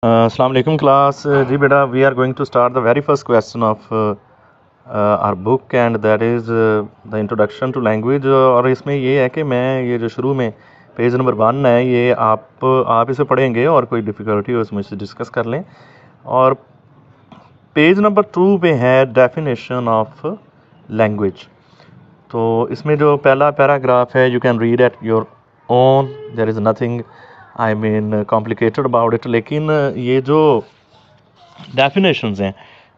अस्सलाम वालेकुम क्लास जी बेटा we are going to start the very first question of our book and that is the introduction to language. और इसमें ये है कि मैं ये जो शुरू में पेज नंबर 1 है ये आप इसे पढ़ेंगे और कोई डिफ़िकल्टी हो इसमें से डिस्कस कर लें। और पेज नंबर 2 पे है डेफिनेशन ऑफ लैंग्वेज। तो इसमें जो पहला पैराग्राफ है you can read at your own, there is nothing I mean complicated about it. लेकिन ये जो डेफिनेशंस हैं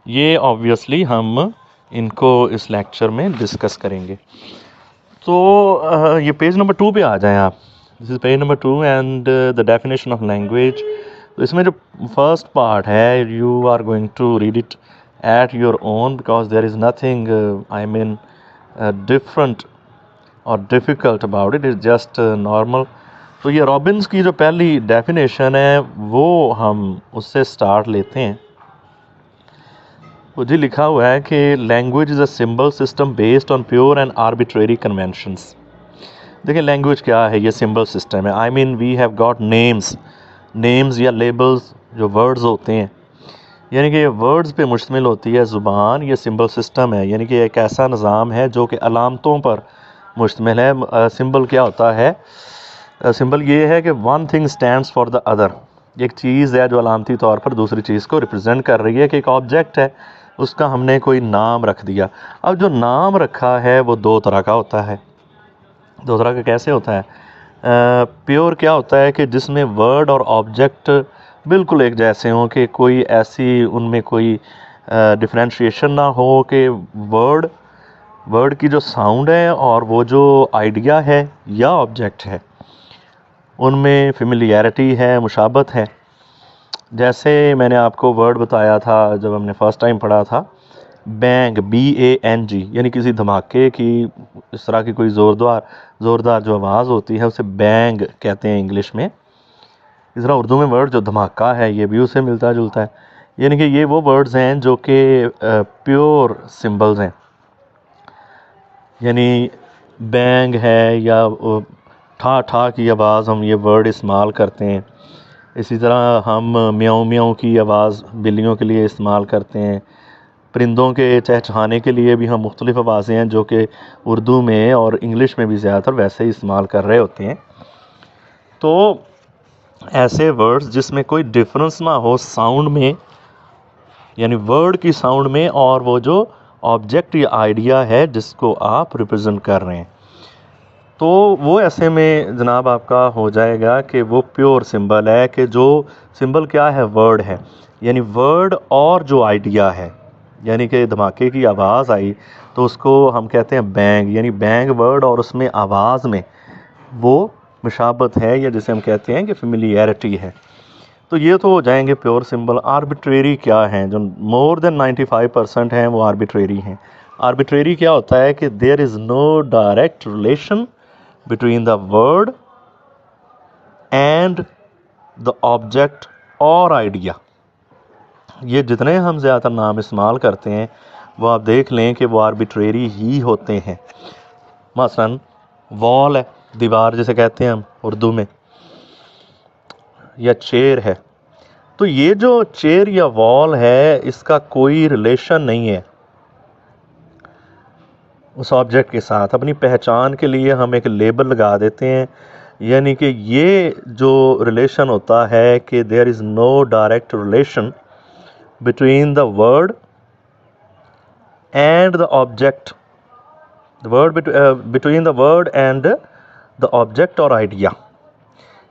ये ऑब्वियसली हम इनको इस लेक्चर में डिस्कस करेंगे। तो ये पेज नंबर 2 पे आ जाएं आप। This is page number 2 and the definition of language. तो इसमें जो फर्स्ट पार्ट है you are going to read it at your own because there is nothing I mean different और difficult about it, is just normal. तो ये Robins की जो पहली डेफिनेशन है वो हम उससे स्टार्ट लेते हैं। वो जी लिखा हुआ है कि language is a symbol system based on pure and arbitrary conventions. देखिए लैंग्वेज क्या है, ये सिंबल सिस्टम है। I mean we have got names या लेबल्स जो वर्ड्स होते हैं, यानी कि ये वर्ड्स पे मुश्तमिल होती है ज़ुबान। ये सिंबल सिस्टम है, यानी कि एक ऐसा निज़ाम है जो कि अलामतों पर मुश्तमिल है। सिंबल क्या होता है? सिंबल ये है कि one thing stands for the other. एक चीज़ है जो अलामती तौर पर दूसरी चीज़ को रिप्रेजेंट कर रही है। कि एक ऑब्जेक्ट है उसका हमने कोई नाम रख दिया। अब जो नाम रखा है वो दो तरह का होता है। दो तरह का कैसे होता है? प्योर क्या होता है कि जिसमें वर्ड और ऑब्जेक्ट बिल्कुल एक जैसे हों, कि कोई ऐसी उनमें कोई डिफ्रेंशिएशन ना हो कि वर्ड की जो साउंड है और वो जो आइडिया है या ऑब्जेक्ट है उनमें फेमिलियरिटी है, मुशाबत है। जैसे मैंने आपको वर्ड बताया था जब हमने फर्स्ट टाइम पढ़ा था, बैंग, BANG, यानी किसी धमाके की इस तरह की कोई ज़ोरदार जो आवाज़ होती है उसे बैंग कहते हैं इंग्लिश में। इस तरह उर्दू में वर्ड जो धमाका है ये भी उससे मिलता जुलता है। यानी कि ये वो वर्ड्स हैं जो कि प्योर सिंबल्स हैं। यानी बैंग है या ठा ठा की आवाज़ हम ये वर्ड इस्तेमाल करते हैं। इसी तरह हम म्याऊं म्याऊं की आवाज़ बिल्लियों के लिए इस्तेमाल करते हैं। परिंदों के चहचहाने के लिए भी हम मुख्तलिफ़ आवाज़ें हैं जो कि उर्दू में और इंग्लिश में भी ज़्यादातर वैसे ही इस्तेमाल कर रहे होते हैं। तो ऐसे वर्ड्स जिसमें कोई डिफरेंस ना हो साउंड में, यानी वर्ड की साउंड में, और वो जो ऑब्जेक्ट या आइडिया है जिसको आप रिप्रेजेंट कर रहे हैं, तो वो ऐसे में जनाब आपका हो जाएगा कि वो प्योर सिंबल है। कि जो सिंबल क्या है? वर्ड है, यानी वर्ड और जो आइडिया है। यानी कि धमाके की आवाज़ आई तो उसको हम कहते हैं बैंग, यानी बैंग वर्ड और उसमें आवाज़ में वो मुशाबत है, या जिसे हम कहते हैं कि फेमिलियरिटी है। तो ये तो हो जाएंगे प्योर सिंबल। आर्बिट्रेरी क्या हैं? जो मोर देन 95% हैं वो आर्बिट्रेरी हैं। आर्बिट्रेरी क्या होता है? कि there is no direct relation between the word and the object और आइडिया। ये जितने हम ज़्यादातर नाम इस्तेमाल करते हैं वो आप देख लें कि वो आर्बिट्रेरी ही होते हैं। मसलन वॉल है, दीवार जिसे कहते हैं हम उर्दू में, या चेयर है। तो ये जो चेयर या वॉल है इसका कोई रिलेशन नहीं है उस ऑब्जेक्ट के साथ। अपनी पहचान के लिए हम एक लेबल लगा देते हैं, यानी कि ये जो रिलेशन होता है कि there is no direct relation between the word and the object, between the word and the object और आइडिया।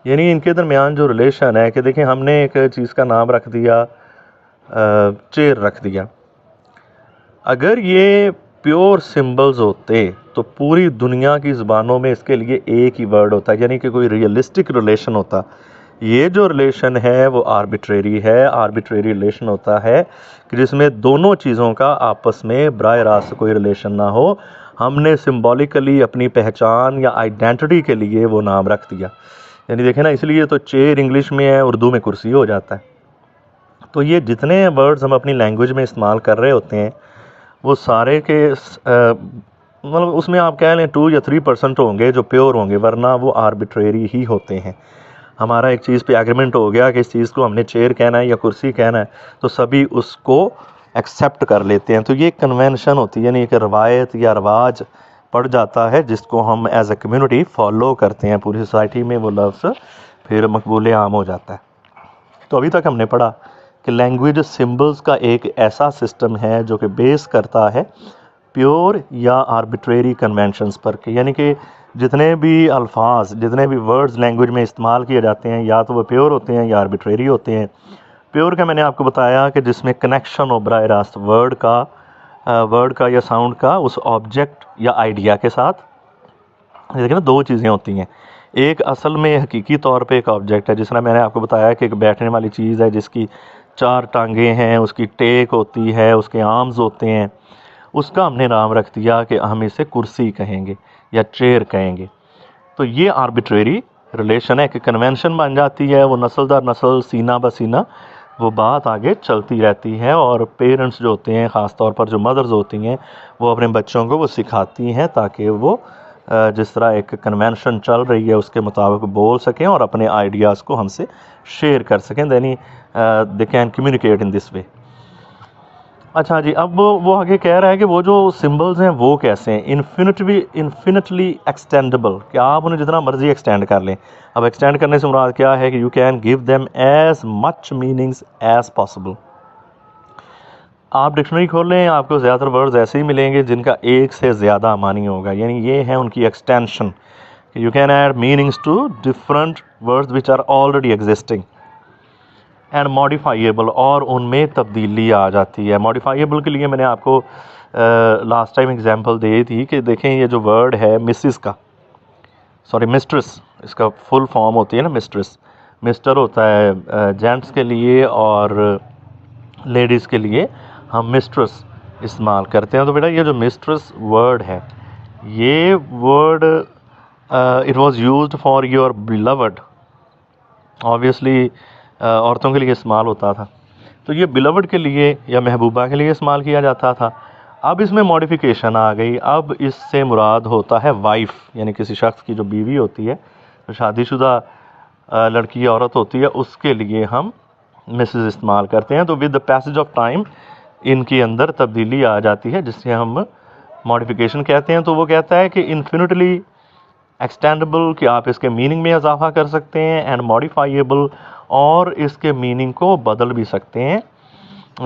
यानी इनके दरमियान जो रिलेशन है कि देखें हमने एक चीज़ का नाम रख दिया, चेयर रख दिया। अगर ये प्योर सिंबल्स होते तो पूरी दुनिया की ज़बानों में इसके लिए एक ही वर्ड होता, यानी कि कोई रियलिस्टिक रिलेशन होता। ये जो रिलेशन है वो आर्बिट्रेरी है। आर्बिट्रेरी रिलेशन होता है कि जिसमें दोनों चीज़ों का आपस में बराह रास्त कोई रिलेशन ना हो। हमने सिंबॉलिकली अपनी पहचान या आइडेंटिटी के लिए वो नाम रख दिया। यानी देखें ना, इसलिए तो चेयर इंग्लिश में है, उर्दू में कुर्सी हो जाता है। तो ये जितने वर्ड्स हम अपनी लैंग्वेज में इस्तेमाल कर रहे होते हैं वो सारे के मतलब उसमें आप कह लें 2 या 3% होंगे जो प्योर होंगे, वरना वो आर्बिट्रेरी ही होते हैं। हमारा एक चीज़ पे एग्रीमेंट हो गया कि इस चीज़ को हमने चेयर कहना है या कुर्सी कहना है, तो सभी उसको एक्सेप्ट कर लेते हैं। तो ये कन्वेंशन होती है, यानी एक रवायत या रवाज पड़ जाता है जिसको हम एज ए कम्युनिटी फॉलो करते हैं। पूरी सोसाइटी में वो लफ्ज़ फिर मकबूल आम हो जाता है। तो अभी तक हमने पढ़ा कि लैंग्वेज सिंबल्स का एक ऐसा सिस्टम है जो कि बेस करता है प्योर या आर्बिट्रेरी कन्वेंशंस पर, कि यानी कि जितने भी अल्फाज, जितने भी वर्ड्स लैंग्वेज में इस्तेमाल किए जाते हैं या तो वो प्योर होते हैं या आर्बिट्रेरी होते हैं। प्योर का मैंने आपको बताया कि जिसमें कनेक्शन हो बराह रास्त वर्ड का या साउंड का उस ऑब्जेक्ट या आइडिया के साथ। देखिए ना, दो चीज़ें होती हैं, एक असल में हकीकी तौर पे एक ऑब्जेक्ट है, जिस तरह मैंने आपको बताया कि एक बैठने वाली चीज़ है जिसकी 4 टांगें हैं, उसकी टेक होती है, उसके आर्म्स होते हैं, उसका हमने नाम रख दिया कि हम इसे कुर्सी कहेंगे या चेयर कहेंगे। तो ये आर्बिट्रेरी रिलेशन है कि कन्वेंशन बन जाती है, वो नस्ल दर नस्ल, सीना ब सीना वो बात आगे चलती रहती है। और पेरेंट्स जो होते हैं, ख़ास तौर पर जो मदर्स होती हैं, वो अपने बच्चों को वो सिखाती हैं ताकि वो जिस तरह एक कन्वेंशन चल रही है उसके मुताबिक बोल सकें और अपने आइडियाज़ को हमसे शेयर कर सकें। दैनी they can communicate in this way. अच्छा जी, अब वो आगे कह रहा है कि वो जो सिंबल्स हैं वो कैसे हैं, इन्फिनिटली एक्सटेंडेबल, कि आप उन्हें जितना मर्जी एक्सटेंड कर लें। अब एक्सटेंड करने से मुराद क्या है कि you can give them as much meanings as possible. आप डिक्शनरी खोल लें, आपको ज़्यादातर वर्ड्स ऐसे ही मिलेंगे जिनका एक से ज़्यादा मानी होगा, यानी ये है उनकी extension. You can add meanings to different words which are already existing and modifiable, और उनमें तब्दीली आ जाती है। मॉडिफाइएबल के लिए मैंने आपको लास्ट टाइम एग्जांपल दी थी कि देखें ये जो वर्ड है मिसिस का, सॉरी मिस्ट्रेस, इसका फुल फॉर्म होती है ना मिस्ट्रेस। मिस्टर होता है जेंट्स के लिए और लेडीज़ के लिए हम मिस्ट्रेस इस्तेमाल करते हैं। तो बेटा ये जो मिस्ट्रेस वर्ड है, ये word it was used for your beloved, obviously औरतों के लिए इस्तेमाल होता था। तो ये बिलवड के लिए या महबूबा के लिए इस्तेमाल किया जाता था। अब इसमें मॉडिफिकेशन आ गई, अब इससे मुराद होता है वाइफ, यानी किसी शख्स की जो बीवी होती है, तो शादीशुदा लड़की या औरत होती है, उसके लिए हम मिसेस इस्तेमाल करते हैं। तो with the passage of time इनके अंदर तब्दीली आ जाती है जिससे हम मॉडिफिकेशन कहते हैं। तो वो कहता है कि इन्फिनिटली एक्सटेंडेबल, कि आप इसके मीनिंग में इजाफा कर सकते हैं, एंड मॉडिफाइएबल, और इसके मीनिंग को बदल भी सकते हैं।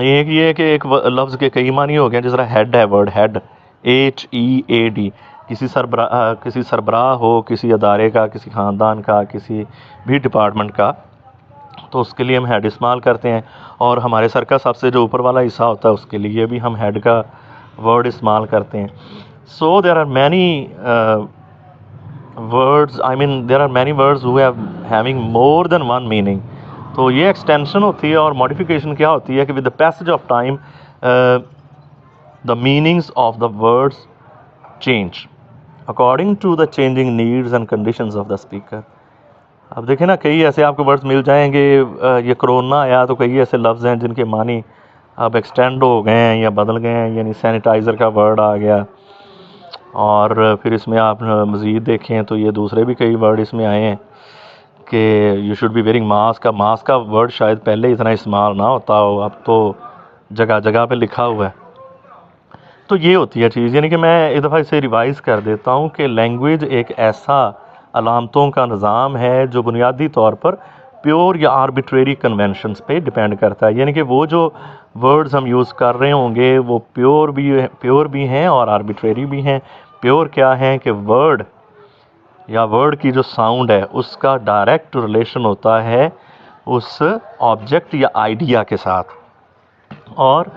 एक ये कि एक लफ्ज़ के कई मानी हो गए, जिस तरह हेड है, वर्ड हेड, HEAD, किसी सरबराह हो, किसी अदारे का, किसी ख़ानदान का, किसी भी डिपार्टमेंट का, तो उसके लिए हम हेड इस्तेमाल करते हैं। और हमारे सर का सबसे जो ऊपर वाला हिस्सा होता है उसके लिए भी हम हेड का वर्ड इस्तेमाल करते हैं। So there are many words, I mean there are many words who have having more than one meaning. तो ये एक्सटेंशन होती है। और मॉडिफिकेशन क्या होती है कि with the passage of time the meanings of the words change according to the changing needs and conditions of the speaker. अब देखें ना, कई ऐसे आपको वर्ड्स मिल जाएंगे। ये कोरोना आया तो कई ऐसे लफ्ज़ हैं जिनके मानी अब एक्सटेंड हो गए हैं या बदल गए हैं, यानी सैनिटाइज़र का वर्ड आ गया। और फिर इसमें आप मज़ीद देखें तो ये दूसरे भी कई वर्ड इसमें आए हैं कि you should B wearing mask. का मास्क का वर्ड शायद पहले इतना इस्तेमाल ना होता हो, अब तो जगह जगह पे लिखा हुआ है। तो ये होती है चीज़, यानी कि मैं एक दफ़ा इसे रिवाइज़ कर देता हूँ कि लैंग्वेज एक ऐसा अलामतों का निज़ाम है जो बुनियादी तौर पर प्योर या आर्बिट्रेरी कन्वेंशंस पे डिपेंड करता है। यानी कि वो जो वर्ड्स हम यूज़ कर रहे होंगे वो प्योर भी हैं और आर्बिट्रेरी भी हैं। प्योर क्या है कि वर्ड या वर्ड की जो साउंड है उसका डायरेक्ट रिलेशन होता है उस ऑब्जेक्ट या आइडिया के साथ। और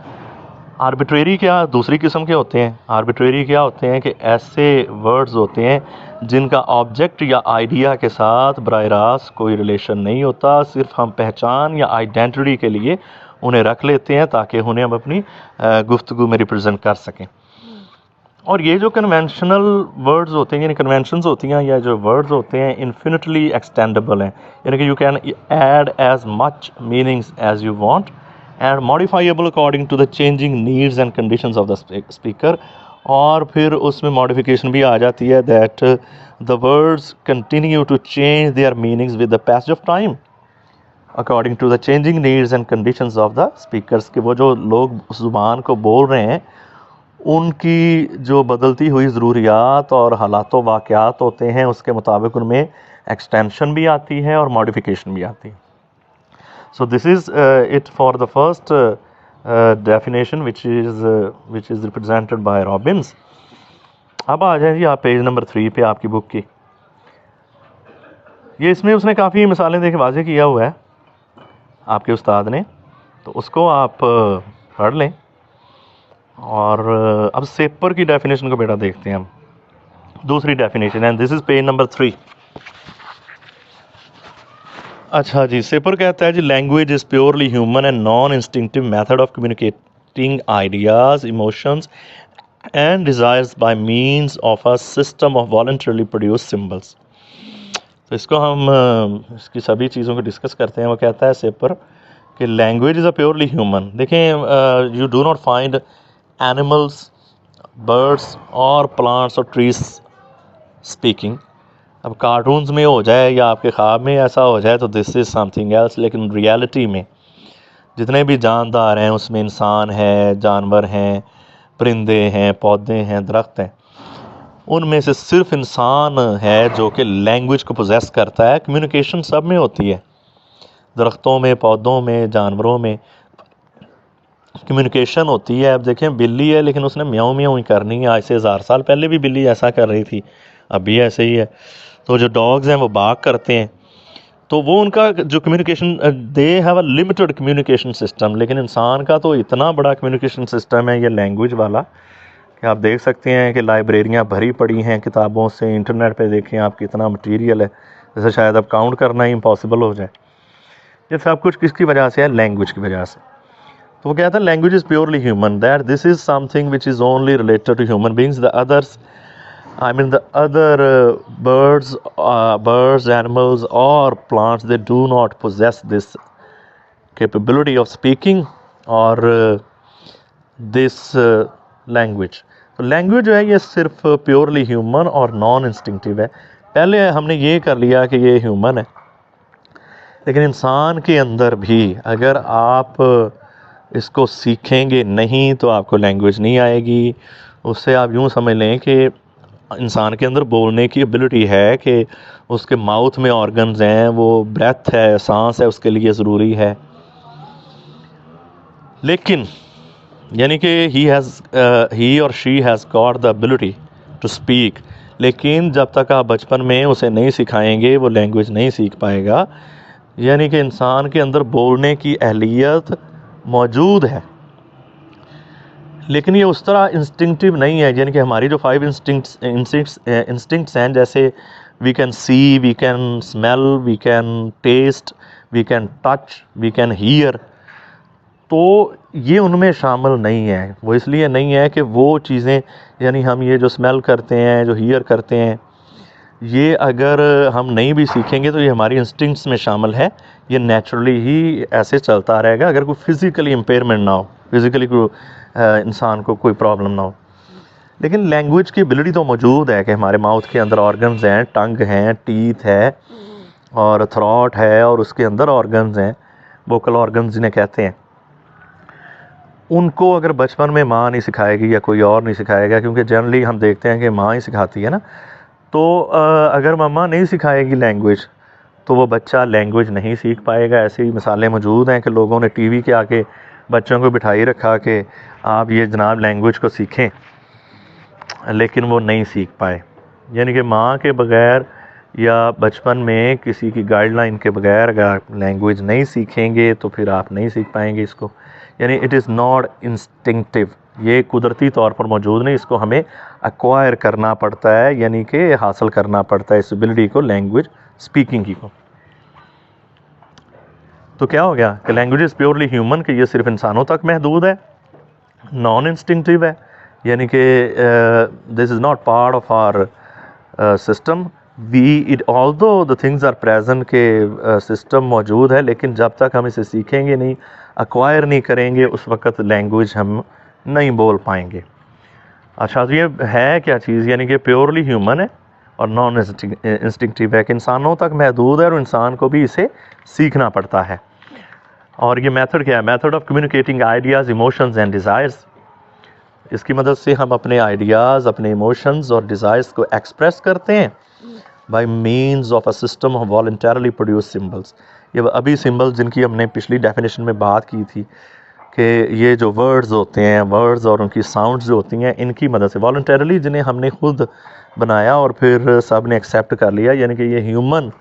आर्बिट्रेरी क्या दूसरी किस्म के होते हैं। आर्बिट्रेरी क्या होते हैं कि ऐसे वर्ड्स होते हैं जिनका ऑब्जेक्ट या आइडिया के साथ बराह रास्त कोई रिलेशन नहीं होता, सिर्फ हम पहचान या आइडेंटिटी के लिए उन्हें रख लेते हैं ताकि उन्हें हम अपनी गुफ्तगू में रिप्रेजेंट कर सकें। और ये जो कन्वेंशनल वर्ड्स होते हैं, यानी कन्वेंशंस होती हैं या जो वर्ड्स होते हैं, इन्फिनिटली एक्सटेंडेबल हैं, यानी कि you can add as much meanings as you want and modifiable according to the changing needs and conditions of the speaker। और फिर उसमें मॉडिफिकेशन भी आ जाती है that the words continue to change their meanings with the passage of time according to the changing needs and conditions of the speakers, के वो जो लोग उस ज़ुबान को बोल रहे हैं उनकी जो बदलती हुई ज़रूरियात और हालात वाक़यात होते हैं उसके मुताबिक उनमें एक्सटेंशन भी आती है और मॉडिफिकेशन भी आती है. सो this is it for the first definition which is represented by Robins. अब आ जाए जी आप पेज नंबर 3 पे आपकी बुक की. ये इसमें उसने काफ़ी मिसालें देके वाज़ेह किया हुआ है आपके उस्ताद ने, तो उसको आप पढ़ लें. और अब सेपर की डेफिनेशन को बेटा देखते हैं हम. दूसरी definition and this is page number 3. अच्छा जी, सेपर कहता है जी language is purely human and non instinctive method of communicating ideas, emotions and desires by means of a system of voluntarily produce symbols. तो इसको हम इसकी सभी चीज़ों को डिस्कस करते हैं. वो कहता है सेपर कि language is a purely human. देखें, you do not find animals, birds और प्लांट्स और ट्रीज स्पीकिंग. अब कार्टून्स में हो जाए या आपके ख्वाब में ऐसा हो जाए तो दिस इज़ समथिंग एल्स, लेकिन रियलिटी में जितने भी जानदार हैं उसमें इंसान है, जानवर हैं, परिंदे हैं, पौधे हैं, दरख्त हैं, उनमें से सिर्फ इंसान है जो कि लैंग्वेज को पोजेस करता है. कम्युनिकेशन सब में होती है, दरख्तों में, पौधों में, जानवरों में कम्युनिकेशन होती है. अब देखें, बिल्ली है लेकिन उसने म्याऊं म्याऊं ही करनी है. आज से 1000 साल पहले भी बिल्ली ऐसा कर रही थी, अब भी ऐसे ही है. तो जो डॉग्स हैं वो बाग करते हैं, तो वो उनका जो communication, they have a limited communication system. लेकिन इंसान का तो इतना बड़ा कम्युनिकेशन सिस्टम है ये लैंग्वेज वाला कि आप देख सकते हैं कि लाइब्रेरियाँ भरी पड़ी हैं किताबों से. इंटरनेट पे देखें आप कितना मटीरियल है, जैसे शायद अब काउंट करना ही इम्पॉसिबल हो जाए. ये सब कुछ किसकी वजह से है? लैंग्वेज की वजह से. तो वो कहता है language is purely human, that this is something which is only related to human beings. The others, I mean the other birds, animals or plants, they do not possess this capability of speaking or this language. तो language जो है ये सिर्फ purely human और non instinctive है. पहले हमने ये कर लिया कि ये ह्यूमन है, लेकिन इंसान के अंदर भी अगर आप इसको सीखेंगे नहीं तो आपको लैंग्वेज नहीं आएगी. उससे आप यूँ समझ लें कि इंसान के अंदर बोलने की एबिलिटी है कि उसके माउथ में ऑर्गन्स हैं, वो ब्रेथ है, सांस है, उसके लिए ज़रूरी है. लेकिन यानी कि ही और she has got the ability to speak. लेकिन जब तक आप बचपन में उसे नहीं सिखाएंगे वो लैंग्वेज नहीं सीख पाएगा. यानी कि इंसान के अंदर बोलने की अहलियत मौजूद है, लेकिन ये उस तरह इंस्टिंक्टिव नहीं है. यानी कि हमारी जो 5 इंस्टिंक्ट्स हैं, जैसे we can see, we can smell, we can taste, we can touch, we can hear, तो ये उनमें शामिल नहीं है. वो इसलिए नहीं है कि वो चीज़ें, यानी हम ये जो स्मेल करते हैं, जो हीयर करते हैं, ये अगर हम नहीं भी सीखेंगे तो ये हमारी इंस्टिंक्ट्स में शामिल है. ये नेचुरली ही ऐसे चलता रहेगा अगर कोई फिज़िकली इम्पेयरमेंट ना हो, फिज़िकली कोई इंसान को कोई प्रॉब्लम ना हो. लेकिन लैंग्वेज की एबिलिटी तो मौजूद है कि हमारे माउथ के अंदर ऑर्गन्स हैं, टंग हैं, टीथ है और थ्रॉट है, और उसके अंदर ऑर्गन्स हैं, वोकल ऑर्गन्स जिन्हें कहते हैं. उनको अगर बचपन में माँ नहीं सिखाएगी या कोई और नहीं सिखाएगा, क्योंकि जनरली हम देखते हैं कि माँ ही सिखाती है ना, तो अगर मम्मा नहीं सिखाएगी लैंग्वेज तो वो बच्चा लैंग्वेज नहीं सीख पाएगा. ऐसी मिसालें मौजूद हैं कि लोगों ने टीवी के आके बच्चों को बिठाई रखा कि आप ये जनाब लैंग्वेज को सीखें, लेकिन वो नहीं सीख पाए. यानी कि माँ के बग़ैर या बचपन में किसी की गाइडलाइन के बग़ैर अगर आप लैंग्वेज नहीं सीखेंगे तो फिर आप नहीं सीख पाएंगे इसको. यानी इट इज़ नॉट इंस्टिंक्टिव, ये कुदरती तौर पर मौजूद नहीं, इसको हमें एक्वायर करना पड़ता है, यानी कि हासिल करना पड़ता है इस एबिलिटी को, लैंग्वेज स्पीकिंग की को. तो क्या हो गया कि लैंग्वेज इज़ प्योरली ह्यूमन, कि ये सिर्फ इंसानों तक महदूद है, नॉन इंस्टिंक्टिव है, यानी कि this is not part of our system. We it although the things are present के सिस्टम मौजूद है, लेकिन जब तक हम इसे सीखेंगे नहीं, एक्वायर नहीं करेंगे, उस वक़्त लैंग्वेज हम नहीं बोल पाएंगे. अच्छा, तो ये है क्या चीज़, यानी कि प्योरली ह्यूमन है और नॉन इंस्टिंक्टिव है, कि इंसानों तक महदूद है और इंसान को भी इसे सीखना पड़ता है। और ये मेथड क्या है? Method of communicating ideas, emotions and desires. इसकी मदद से हम अपने आइडियाज़, अपने इमोशंस और डिज़ायर्स को एक्सप्रेस करते हैं by means of a system of voluntarily produce symbols. ये अभी सिम्बल्स जिनकी हमने पिछली डेफिनेशन में बात की थी कि ये जो वर्ड्स होते हैं, वर्ड्स और उनकी साउंड्स जो होती हैं, इनकी मदद से वॉलंटरली, जिन्हें हमने खुद बनाया और फिर सब ने एक्सेप्ट कर लिया, यानी कि ये ह्यूमन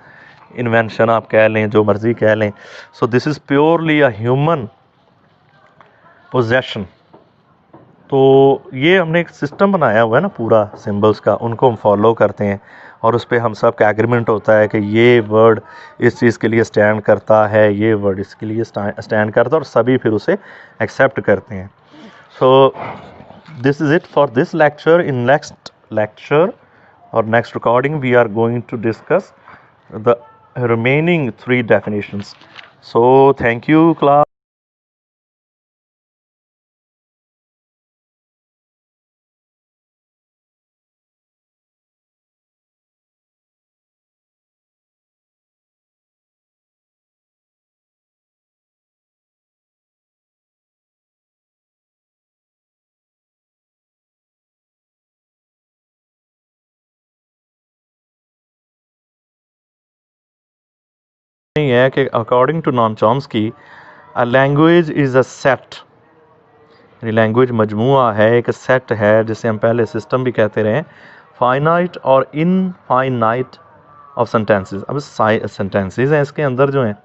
इन्वेंशन आप कह लें, जो मर्ज़ी कह लें। सो this is purely a human possession. तो ये हमने एक सिस्टम बनाया हुआ है ना पूरा सिंबल्स का, उनको हम फॉलो करते हैं और उस पर हम सब का एग्रीमेंट होता है कि ये वर्ड इस चीज़ के लिए स्टैंड करता है, ये वर्ड इसके लिए स्टैंड करता है, और सभी फिर उसे एक्सेप्ट करते हैं। So this is it for this lecture. In next lecture और next recording we are going to discuss the remaining 3 definitions. So thank you class. नहीं है कि according to Noam Chomsky a language is a set, यानी language मजमुआ है, एक set है, जिसे हम पहले सिस्टम भी कहते रहे, फाइनाइट और इनफाइनाइट ऑफ सेंटेंसेस। अब सेंटेंसेस हैं इसके अंदर जो हैं,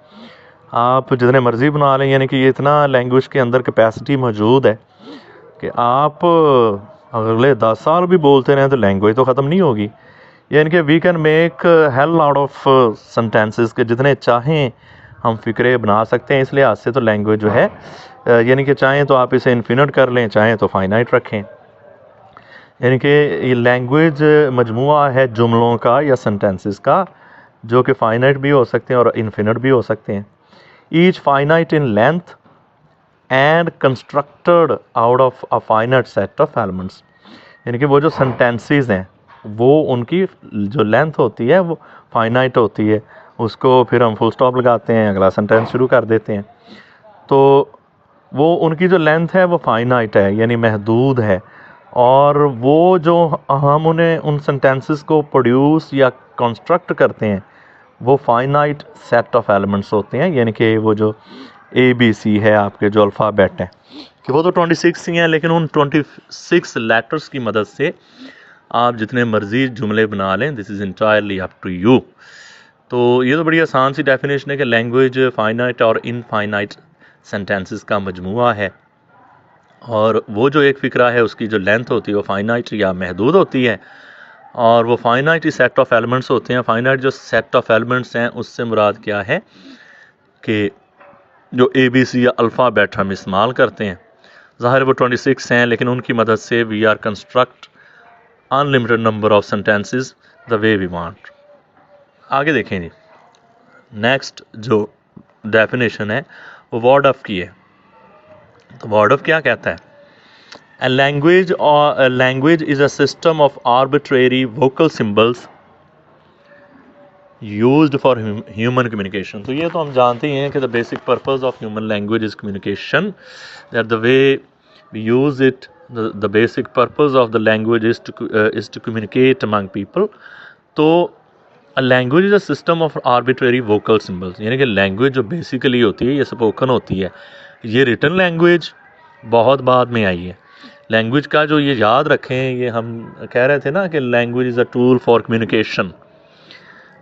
आप जितने मर्ज़ी बना लें, यानी कि ये इतना लैंग्वेज के अंदर कैपेसिटी मौजूद है कि आप अगले 10 साल भी बोलते रहें तो लैंग्वेज तो ख़त्म नहीं होगी। यानी कि we can make hell out of sentences के जितने चाहें हम फ़िक्रे बना सकते हैं। इस लिहाज से तो लैंग्वेज जो है, यानी कि चाहें तो आप इसे इन्फिनिट कर लें, चाहें तो फाइनाइट रखें। यानी कि ये लैंग्वेज मजमुआ है जुमलों का या सेंटेंसेस का, जो कि फाइनाइट भी हो सकते हैं और इन्फिनिट भी हो सकते हैं। Each finite in length and constructed out of a finite set of elements. यानी कि वो जो सेंटेंसेस हैं वो उनकी जो लेंथ होती है वो फाइनाइट होती है, उसको फिर हम फुल स्टॉप लगाते हैं, अगला सेंटेंस शुरू कर देते हैं। तो वो उनकी जो लेंथ है वो फाइनाइट है, यानी महदूद है, और वो जो हम उन्हें उन सेंटेंसेस को प्रोड्यूस या कंस्ट्रक्ट करते हैं वो फाइनाइट सेट ऑफ एलिमेंट्स होते हैं। यानी कि वो जो ABC है, आपके जो अल्फ़ाबेट हैं, कि वो तो 26 ही हैं, लेकिन उन 26 लेटर्स की मदद से आप जितने मर्जी जुमले बना लें, this is entirely up to you. तो ये तो बड़ी आसान सी डेफिनेशन है कि लैंग्वेज फाइनाइट और इनफाइनाइट सेंटेंसेस का मजमुआ है, और वो जो एक फ़िक्रा है उसकी जो लेंथ होती है वो फाइनाइट या महदूद होती है, और वो finite he set of elements होते हैं। फाइनाइट जो सेट ऑफ एलिमेंट्स हैं उससे मुराद क्या है कि जो ABC या अल्फ़ाबेट हम इस्तेमाल करते हैं, ज़ाहिर वो 26 हैं, लेकिन उनकी मदद से we are construct unlimited number of sentences the way we want. आगे देखें जी, नेक्स्ट जो डेफिनेशन है वो वर्ड ऑफ की है। तो वर्ड ऑफ क्या कहता है? A language is a system of arbitrary vocal symbols used for human communication. तो ये तो हम जानते ही हैं कि the basic purpose of human language is communication. That the way we use it, the basic purpose of the language is to communicate among people. तो a language is a system of arbitrary vocal symbols. यानी कि language जो basically होती है ये spoken होती है, ये रिटन लैंग्वेज बहुत बाद में आई है। लैंग्वेज का जो ये याद रखें, ये हम कह रहे थे ना कि language is a tool for communication.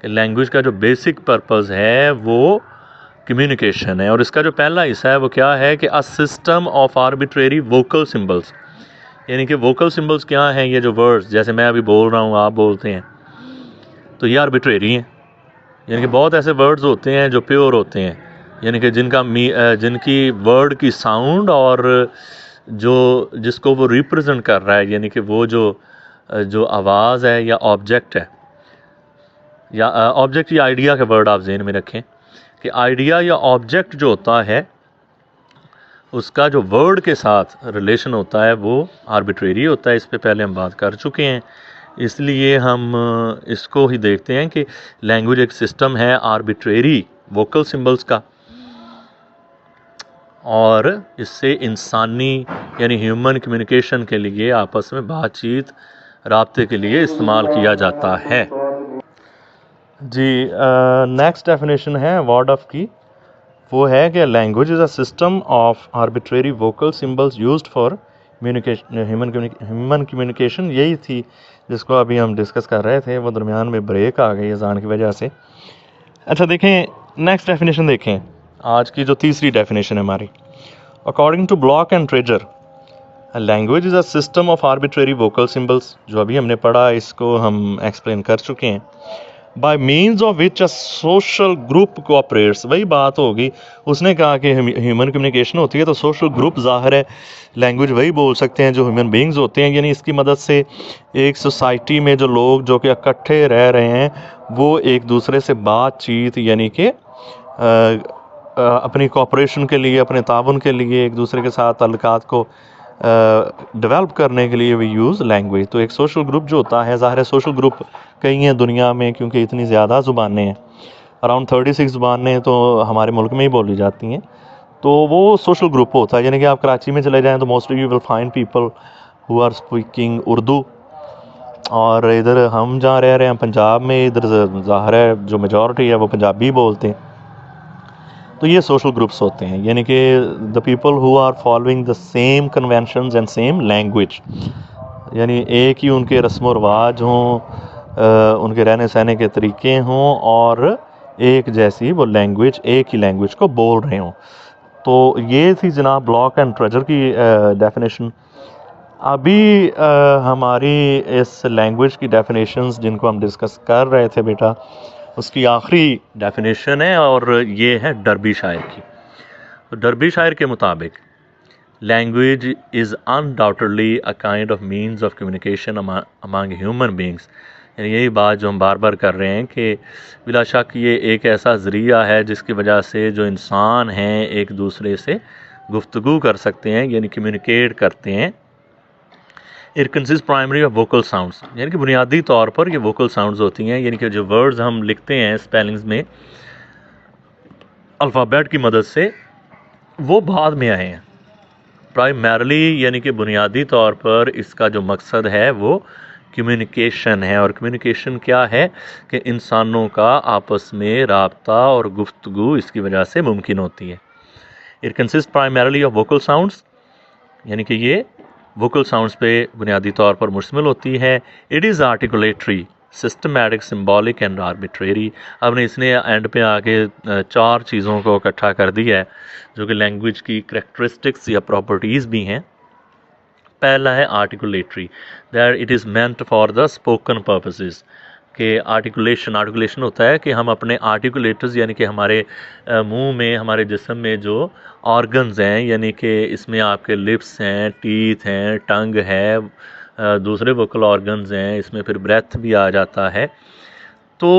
Language का जो बेसिक पर्पस है वो कम्युनिकेशन है, और इसका जो पहला हिस्सा है वो क्या है कि अ system of arbitrary vocal symbols. यानी कि वोकल सिंबल्स क्या हैं? ये जो वर्ड्स, जैसे मैं अभी बोल रहा हूँ, आप बोलते हैं, तो ये आर्बिट्रेरी हैं। यानी कि बहुत ऐसे वर्ड्स होते हैं जो प्योर होते हैं, यानी कि जिनकी वर्ड की साउंड और जो जिसको वो रिप्रेजेंट कर रहा है, यानी कि वो जो आवाज़ है या ऑब्जेक्ट है, या ऑब्जेक्ट या आइडिया के वर्ड आप जहन में रखें कि आइडिया या ऑब्जेक्ट जो होता है उसका जो वर्ड के साथ रिलेशन होता है वो आर्बिट्रेरी होता है। इस पे पहले हम बात कर चुके हैं, इसलिए हम इसको ही देखते हैं कि लैंग्वेज एक सिस्टम है आर्बिट्रेरी वोकल सिंबल्स का, और इससे इंसानी यानी ह्यूमन कम्युनिकेशन के लिए, आपस में बातचीत राब्ते के लिए इस्तेमाल किया जाता है। जी, नेक्स्ट डेफिनेशन है वर्ड ऑफ की, वो है कि language is a system of arbitrary vocal symbols used for human communication. यही थी जिसको अभी हम डिस्कस कर रहे थे, वो दरमियान में ब्रेक आ गई अज़ान की वजह से। अच्छा देखें, नेक्स्ट डेफिनेशन देखें, आज की जो तीसरी डेफिनेशन है हमारी। According to Bloch and Trager, language is a system of arbitrary vocal symbols, जो अभी हमने पढ़ा इसको हम एक्सप्लेन कर चुके हैं। By means of which a social group cooperates, वही बात होगी, उसने कहा कि ह्यूमन कम्युनिकेशन होती है तो सोशल ग्रुप, ज़ाहिर है लैंग्वेज वही बोल सकते हैं जो ह्यूमन बींग्स होते हैं, यानी इसकी मदद से एक सोसाइटी में जो लोग जो कि इकट्ठे रह रहे हैं वो एक दूसरे से बातचीत यानी कि अपनी कोऑपरेशन के लिए, अपने ताउन के लिए, एक दूसरे के साथ ताल्लुकात को डेवलप करने के लिए वी यूज़ लैंग्वेज। तो एक सोशल ग्रुप जो होता है, ज़ाहिर है सोशल ग्रुप कई हैं दुनिया में, क्योंकि इतनी ज़्यादा ज़ुबानें हैं, अराउंड 36 ज़ुबानें तो हमारे मुल्क में ही बोली जाती हैं, तो वो सोशल ग्रुप होता है। यानी कि आप कराची में चले जाएं तो mostly you will find people who are speaking Urdu, और इधर हम जहाँ रह रहे हैं पंजाब में, इधर ज़ाहिर है जो मेजॉरिटी है वो पंजाबी बोलते हैं। तो ये सोशल ग्रुप्स होते हैं, यानी कि the people who are following the same conventions and same language, यानी एक ही उनके रस्म व रवाज हों, उनके रहने सहने के तरीके हों, और एक जैसी वो लैंग्वेज, एक ही लैंग्वेज को बोल रहे हों। तो ये थी जनाब ब्लॉक एंड ट्रेजर की डेफिनेशन। अभी हमारी इस लैंग्वेज की डेफिनेशंस जिनको हम डिस्कस कर रहे थे बेटा, उसकी आखिरी डेफिनेशन है, और ये है डर्बी शायर की। तो डर्बी शायर के मुताबिक language is undoubtedly a kind of means of communication among human beings. यानी यही बात जो हम बार बार कर रहे हैं कि बिला शक ये एक ऐसा ज़रिया है जिसकी वजह से जो इंसान हैं एक दूसरे से गुफ्तगू कर सकते हैं, यानी कम्युनिकेट करते हैं। It consist primary of vocal sounds, यानी कि बुनियादी तौर पर ये वोकल साउंड्स होती हैं, यानी कि जो वर्ड्स हम लिखते हैं स्पेलिंग्स में अल्फ़ाबेट की मदद से, वो बाद में आए हैं। प्राइमरली यानी कि बुनियादी तौर पर इसका जो मकसद है वो कम्युनिकेशन है। और कम्युनिकेशन क्या है कि इंसानों का आपस में राब्ता और गुफ्तगू इसकी वजह से मुमकिन होती है। It consist primarily of vocal sounds, यानी कि ये वोकल साउंड्स पे बुनियादी तौर पर मुश्तमिल होती है। It is articulatory, systematic, symbolic and arbitrary. अब इसने एंड पे आके 4 चीज़ों को इकट्ठा कर दिया है जो कि लैंग्वेज की करैक्टरिस्टिक्स या प्रॉपर्टीज़ भी हैं। पहला है articulatory, that it is meant for the spoken purposes, कि आर्टिकुलेशन होता है कि हम अपने आर्टिकुलेटर्स यानी कि हमारे मुंह में, हमारे जिस्म में जो ऑर्गन्स हैं, यानी कि इसमें आपके लिप्स हैं, टीथ हैं, टंग है, दूसरे वोकल ऑर्गन्स हैं, इसमें फिर ब्रेथ भी आ जाता है। तो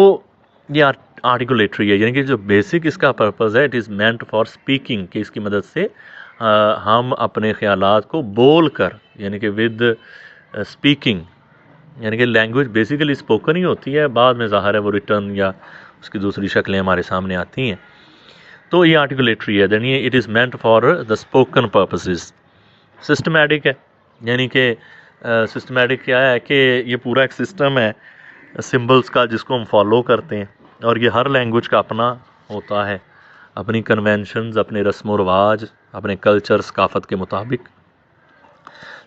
ये आर्टिकुलेटरी है, यानी कि जो बेसिक इसका पर्पज़ है, it is meant for speaking, कि इसकी मदद से हम अपने ख्यालात को बोल कर, यानी कि विद स्पीकिंग, यानी कि लैंग्वेज बेसिकली स्पोकन ही होती है, बाद में ज़ाहिर है वो रिटर्न या उसकी दूसरी शक्लें हमारे सामने आती हैं। तो ये आर्टिकुलेटरी है, यानी it is meant for the spoken purposes. Systematic है, यानी कि सिस्टमैटिक क्या है कि ये पूरा एक सिस्टम है सिंबल्स का जिसको हम फॉलो करते हैं, और ये हर लैंग्वेज का अपना होता है, अपनी कन्वेंशंस, अपने रस्म व रवाज, अपने कल्चर सकाफत के मुताबिक।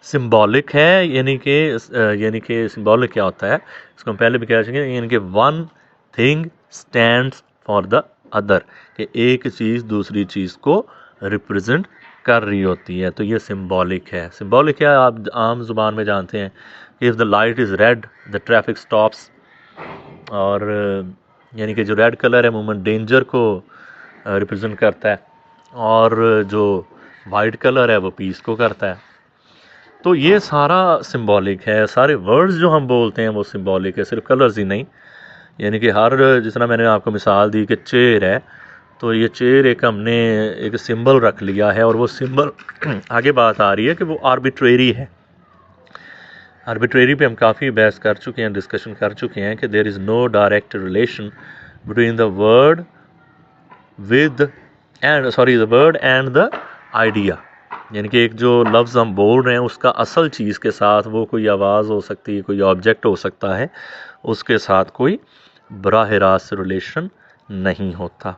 सिम्बॉलिक है, यानी कि सिम्बॉलिक क्या होता है, इसको हम पहले भी कह सकें, यानी कि one thing stands for the other, कि एक चीज़ दूसरी चीज़ को रिप्रेजेंट कर रही होती है। तो ये सिम्बॉलिक है। सिम्बॉलिक क्या है, आप आम ज़ुबान में जानते हैं कि if the light is read the traffic stops, और यानी कि जो रेड कलर है अमूमन डेंजर को रिप्रेजेंट करता है, और जो वाइट कलर है वो पीस को करता है। तो ये सारा सिंबॉलिक है, सारे वर्ड्स जो हम बोलते हैं वो सिंबॉलिक है, सिर्फ कलर्स ही नहीं। यानी कि हर, जिस तरह मैंने आपको मिसाल दी कि चेयर है, तो ये चेयर एक हमने एक सिंबल रख लिया है, और वो सिंबल आगे बात आ रही है कि वो आर्बिट्रेरी है। आर्बिट्रेरी पे हम काफ़ी बहस कर चुके हैं, डिस्कशन कर चुके हैं कि there is no direct relation between the word and the idea, यानी कि एक जो लफ्ज़ हम बोल रहे हैं उसका असल चीज़ के साथ, वो कोई आवाज़ हो सकती है, कोई ऑब्जेक्ट हो सकता है, उसके साथ कोई बराह रास्त रिलेशन नहीं होता।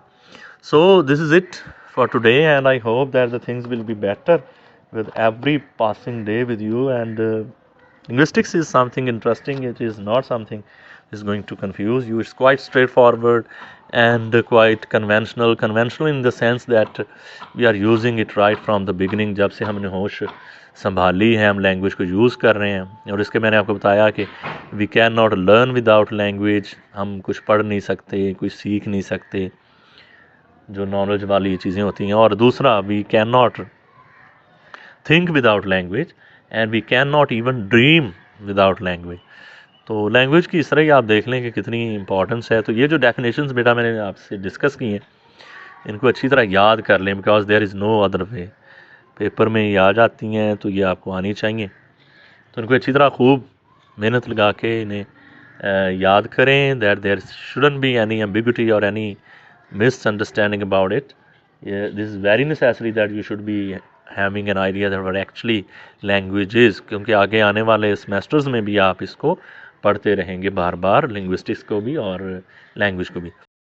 सो this is it for today, and I hope that the things will be better with every passing day with you, and linguistics is something interesting. It is not something is going to confuse you. It's quite straightforward and quite conventional in the sense that we are using it right from the beginning. जब से हमने होश संभाली है हम language को use कर रहे हैं। और इसके मैंने आपको बताया कि we can not learn without language, हम कुछ पढ़ नहीं सकते, कुछ सीख नहीं सकते, जो नॉलेज वाली चीज़ें होती हैं। और दूसरा, we can not think without language and we can not even dream without language. तो लैंग्वेज की इस तरह ही आप देख लें कि कितनी इंपॉर्टेंस है। तो ये जो डेफिनेशंस बेटा मैंने आपसे डिस्कस की हैं, इनको अच्छी तरह याद कर लें, because there is no other way. Paper में ये आ जाती हैं तो ये आपको आनी चाहिए, तो इनको अच्छी तरह खूब मेहनत लगा के इन्हें याद करें। That there shouldn't be any ambiguity और any misunderstanding about it. This is very necessary that you should be having an idea that what actually language is, क्योंकि आगे आने वाले सेमेस्टर्स में भी आप इसको पढ़ते रहेंगे बार बार, लिंग्विस्टिक्स को भी और लैंग्वेज को भी।